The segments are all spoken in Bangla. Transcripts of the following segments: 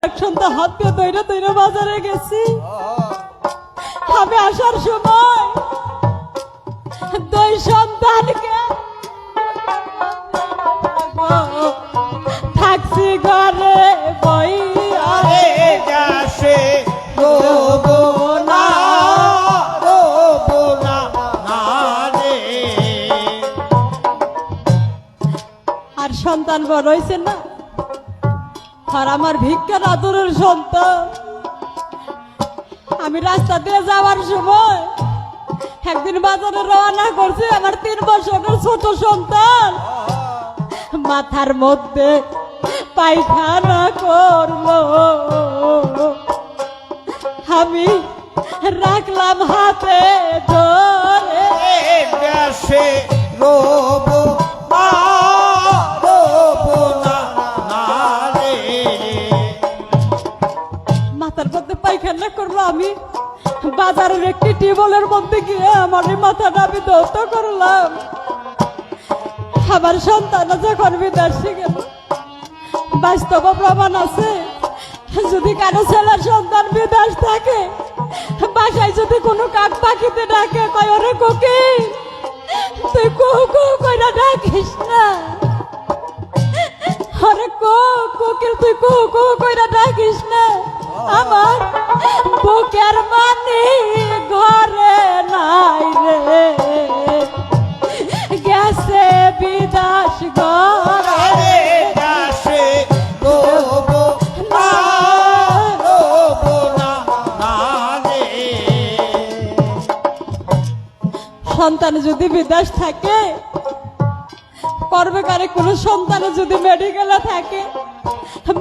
একসঙ্গে হাত দিয়ে দইরা দইরা বাজারে গেছি। আমি আসার সময় দুই সন্তানকে থাকছি ঘরে বইয়া যাসে রোবো না রে। আর সন্তান বড় হয়েছে না, আর আমার ভিক্ষার আদরের সন্তান। আমি রাস্তা দিয়ে যাওয়ার সময় একদিন বাজারে রওনা করছি, আমার 3 বছরের ছোট সন্তান মাথার মধ্যে পায়খানা করলো। আমি রাখলাম হাতে ধরে যাসে রোবো না রে। মাথার মধ্যে পায়খানা করলো। আমি বাজারের একটি টিউবওয়েলের মধ্যে গিয়ে আমার এই মাথাটা আমি দৌত করলাম। আমার সন্তান যখন বিদেশে গেল, বাস্তব প্রমাণ আছে, যদি কারো ছেলের সন্তান বিদেশ থাকে, বাসায় যদি কোনো কাক পাখিতে ডাকে, কয় ওরে কোকি তুই কুহু কুহু কইরা ডাকিস না, আরে কোকিল তুই কুহু কুহু কইরা ডাকিস না। আমার বুকের মানি ঘরে নাই রে, গেছে বিদেশ ঘরে। যাসে রোবো না রে। সন্তান যদি বিদেশ থাকে, পর্বকারে কোনো সন্তান যদি মেডিকেলে থাকে,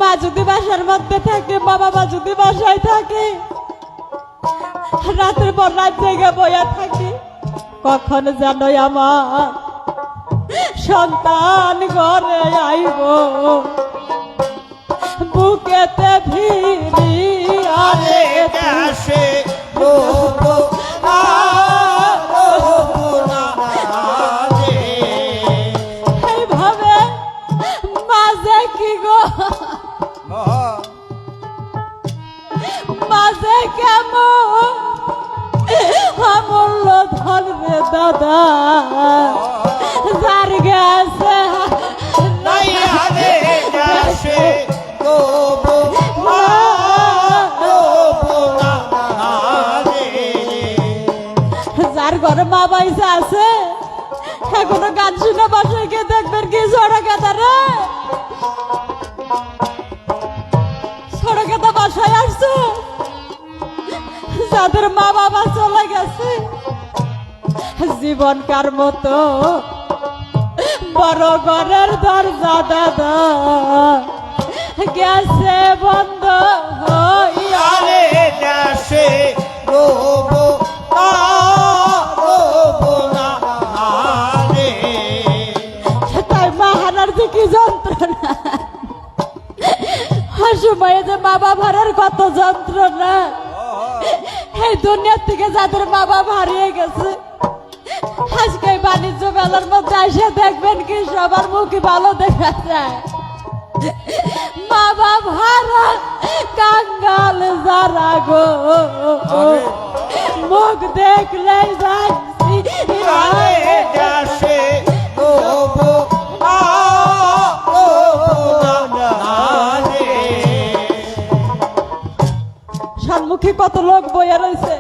মা যদি বাসার মধ্যে থাকে, মা বাবা যদি বাসায় থাকে, রাতের পর রাত জেগে বইয়া থাকে, কখন যেন আমার সন্তান ঘরে আইব, বুকেতে ভিড়ি আরে যাসে রোবো না রে। এইভাবে মাঝে কি গো, মাঝে কেমন অমূল্য ধরবে দাদা, যার গেছে যাসে রোবো না রে। যার ঘরে মা বাইসে আছে, এখনো গান শুনে বাসায় গিয়ে দেখবেন কি সড়কেতা রে, সড়কেতা বাসায় আসছে, যাদের মা বাবা চলে গেছে, জীবনকার মতো বড় ঘরের দরজা দাদা গেছে বন্ধ হইয়া। আরে যাসে রোবো না রে। তাই মা হারার যে কি যন্ত্রণা, সময়ে যে মা বাবার কত যন্ত্রণা। এই দুনিয়ার থেকে যাদের মা বাবা হারিয়ে গেছে, আজকে এই বাণিজ্য মেলার মধ্যে এসে দেখবেন কি সবার মুখে ভালো দেখা যায়, মা বাবা হারা কাঙ্গাল যারা গো, মুখ দেখলে যাচ্ছি যাসে রোবো না রে। সম্মুখী কত লোক বইয়া রয়েছে,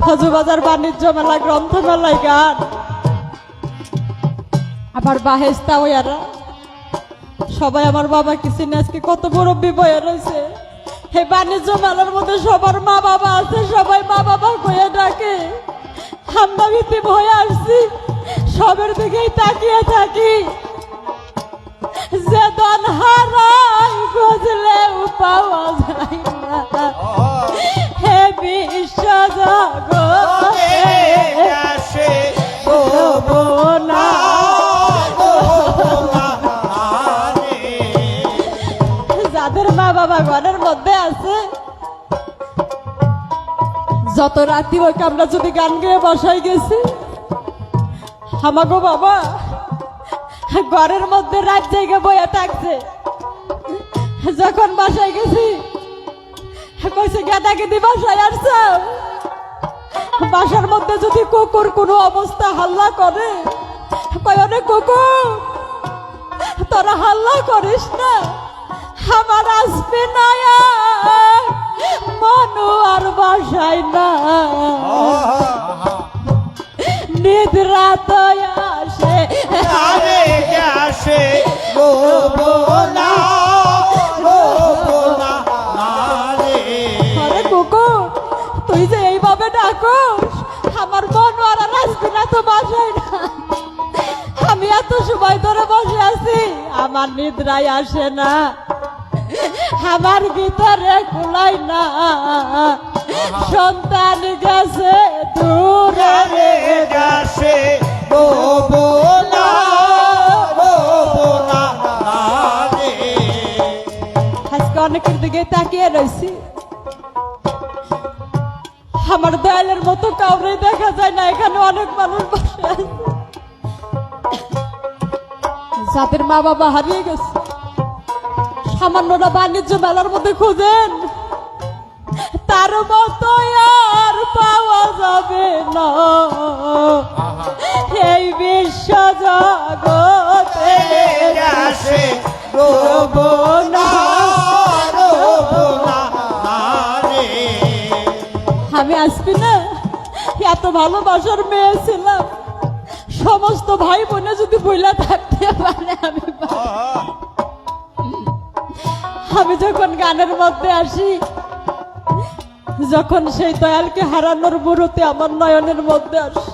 ফজুবাজার বাণিজ্য মেলা, গ্রন্থ মেলায় গান, আবার বাহেস্তা ওয়ারা সবাই আমার বাবা কিছু না, আজকে কত মুরব্বী বইয়া রয়েছে। এই বাণিজ্য মেলার মধ্যে সবার মা বাবা আছে, সবাই মা বাবা কয়ে ডাকে। আমরা ভিত্তি হয়ে আসছি, সবের দিকেই তাকিয়ে থাকি, যে দন হারাই খুঁজলে পাওয়া যায় না, হে বিশ্ব জগতে যাসে রোবো না রে। যাদের মা বাবা ঘরের মধ্যে আছে, যত রাতি ওই আমরা যদি গান গেয়ে বসাই গেছি, আমাগো বাবা ঘরের মধ্যে রাত জায়গা বইয়া থাকছে, যখন বাসায় গেছি কইছে গেদা গেদি বাসায় আসছো, বাসার মধ্যে যদি কুকুর কোনো অবস্থা হাল্লা করে, কয় অনেক কুকুর তোরা হাল্লা করিস না, আমার আসবে না মনু আর বাসায় না, নিদ্রা তো আসে আরে আসে রোবনা রোবনা রে আরে কুকুর তুই যে এইভাবে ডাকস, আমার মনু আর আসবে না তো বাসায় না, আমি এত সময় ধরে বসে আছি আমার নিদ্রায় আসে না, আমার ভিতরে কুলাই না, সন্তান গেছে দূরে আরে আসে রোবনা রোবনা রে আজকে অনেকের দিকে তাকিয়ে রয়েছি, আমার দয়ালের মতো কাউরে দেখা যায় না, এখানে অনেক মানুষ বসে আছে যাদের মা বাবা হারিয়ে গেছে, সামান্যরা বাণিজ্য মেলার মধ্যে খুঁজেন, তার মতো আর পাওয়া যাবে না এই বিশ্ব জগতে। আসে রোবনা রোবনা রে আমি আসবি না, এত ভালোবাসার মেয়ে ছিলাম, সমস্ত ভাই বোনে যদি বইলা থাকতে পারে আমি যখন গানের মধ্যে আসি, যখন সেই দয়ালকে হারানোর মুহূর্তে আমার নয়নের মধ্যে আসি,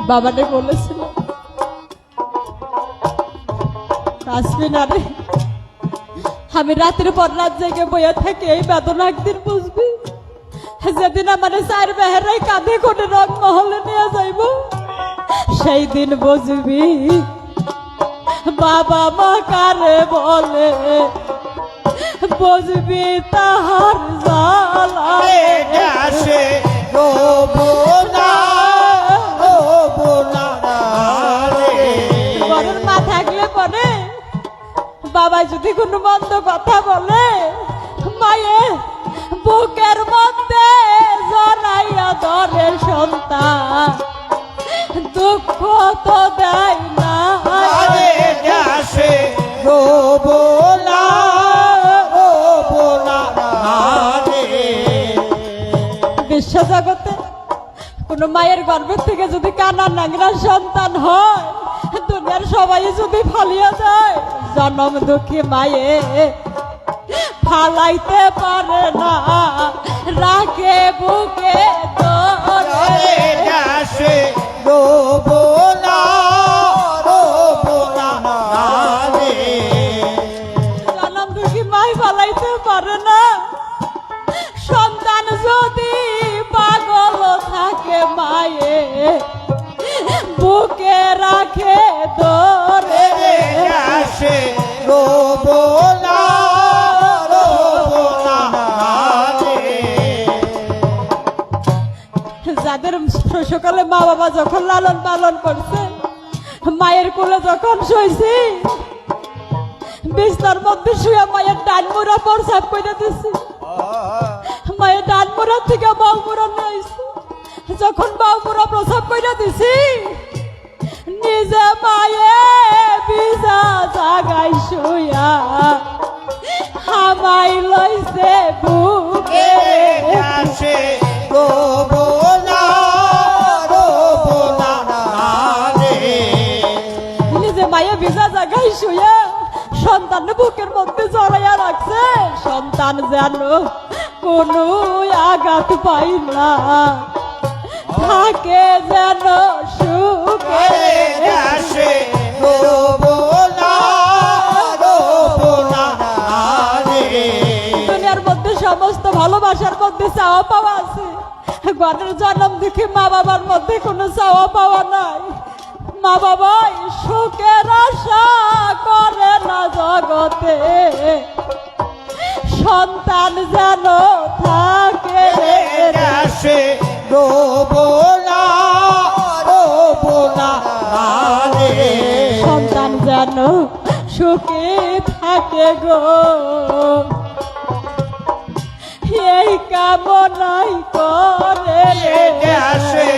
বাবানে বলেছিল আসবি না রে, আমি রাতের পর রাত জেগে বইয়া থাকি, এই বেদনা একদিন বুঝবি, যেদিন আমার চার বেহেরাই কাঁধে করে রং মহলে নিয়ে যাইব, সেই দিন বুঝবি বাবা মা কারে বলে, বুঝবি তাহার জ্বালা। আসে রোবনা রোবনা রে ঘরের মা থাকলে পরে বাবা যদি কোনো মন্দ কথা বলে, মায়ে বুকের মধ্যে জড়াইয়া ধরে সন্তান, দুঃখ তো দেয় না আরে আসে রোবনা রোবনা রে বিশ্ব জগতে কোনো মায়ের গর্ভের থেকে যদি কানা নাংরা সন্তান হয়, দুনিয়ার সবাই যদি ফালিয়া যায়, জন্ম দুঃখী মায়ে ফালাইতে পারে না, রাখে বুকে আরে ধরে। আসে রোবনা রোবনা রে জন্ম দুঃখী মাই ফালাইতে পারে না, সন্তান যদি পাগল থাকে মায়ে বুকে রাখে ধরে। আসে রোবনা রোবনা রে যাদের সকালে মা বাবা যখন লালন পালন করছে, মায়ের কোলে যখন শুয়েছি, বিছনার মধ্যে শুয়ে মায়ের ডান মুড়া প্রসাব করে দিছি, মায়ের ডান মুড়া থেকে বাউ মুড়া নিয়েছি, যখন বাউ মুড়া প্রসাব করে দিছি, নিজে মায়ে বিজা জাগাই শুয়া হামাই লইছে বুকে। আসে রোবনা রোবনা রে নিজে মায়ে ভিজা জায়গায় শুয়ে সন্তান বুকের মধ্যে জড়াইয়া রাখছে, সন্তান যেন কোনো আঘাত পাই না, থাকে যেন সুখে। আসে রোবনা রোবনা রে দুনিয়ার মধ্যে সমস্ত ভালোবাসার মধ্যে চাওয়া পাওয়া আছে, গণের জন্ম দেখে মা বাবার মধ্যে কোনো চাওয়া পাওয়া নাই। মা বাবা সুখের আশা করে না জগতে, সন্তান যেন থাকে। আসে রোবনা রোবনা রে সন্তান যেন সুখে থাকে গো, এই কামনাই করে দেশে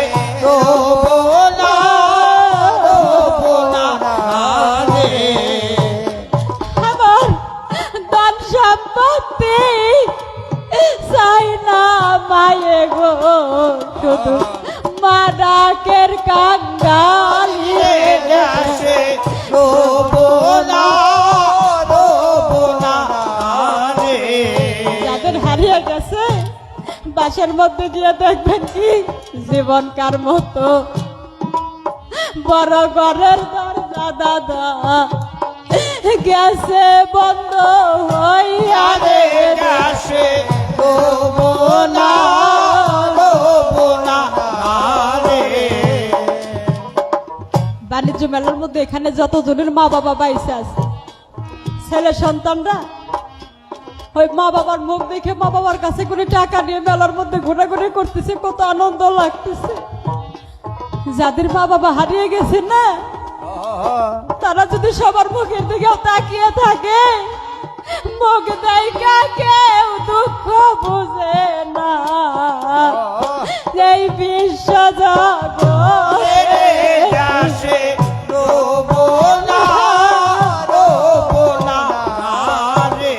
রবো না, রবো না রে। আমার ধন সম্পত্তি চাই না মায়ে গো, শুধু মা ডাকের কাঙ্গালি দেশে রবো না, রবো না রে। যাদের হারিয়ে গেছে বাসের মধ্যে দিয়ে দেখবেন কি জীবনকার মতো বড় ঘরের দরজা দাদা গেছে বন্ধ হইয়া রে। দেশে রবো না, রবো না রে। বাণিজ্য মেলার মধ্যে এখানে যতজনের মা বাবা বাইসে আছে, ছেলে সন্তানরা ওই মা বাবার মুখ দেখে মা বাবার কাছে করে টাকা নিয়ে মেলার মধ্যে ঘোরাঘুরি করতেছে, কত আনন্দ লাগতেছে। যাদের মা বাবা হারিয়ে গেছে না, তারা যদি সবার মুখের দিকে তাকিয়ে থাকে, মুখ দেখা কেউ দুঃখ বুঝে না। এই বিশ্ব জগতে দেশে রবো না, রবো না রে।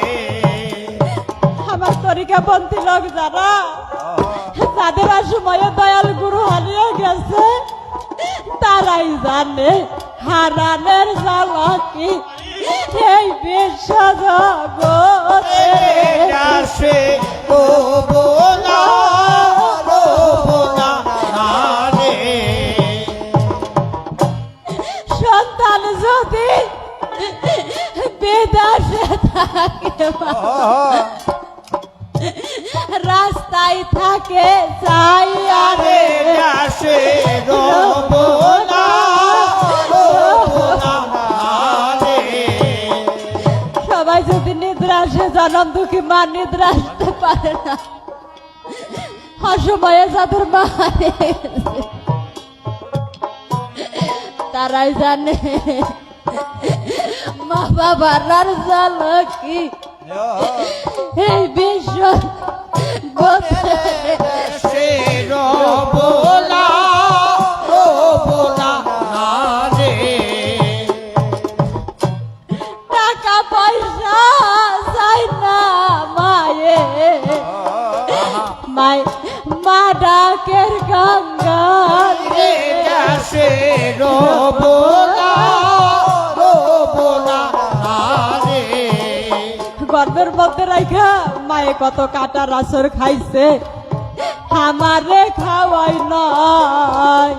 আমার তরিকা পন্থী লোক যারা, যাদের সময়ে দয়াল গুরু হারিয়ে গেছে, তারাই জানে হারানের জ্বালা কি এই বিশ্ব জগতে। দেশে রবো না, রবো না রে। সন্তান যদি বিদেশে থাকে, রাস্তায় থাকে চাই আরে দেশে রবো না, রবো না রে। সবাই যদি নিদ্রা আসে, জনম দুঃখী মা নিদ্রা আসতে পারে না, অসময়ে যাদের মা হারিয়ে গেছে, তারাই জানে মা বাবার জ্বালা কি এই বিশ্ব দেশে রবো না, রবো না রে। টাকা পয়সা চাই না মায়ে, মাই মা ডাকের গঙ্গা রে। দেশে রবো না, রবো না রে। গর্বের মধ্যে রাখা মায়ে কত কাটা রাসর খাইছে, আমারে খাওয়াই নয়।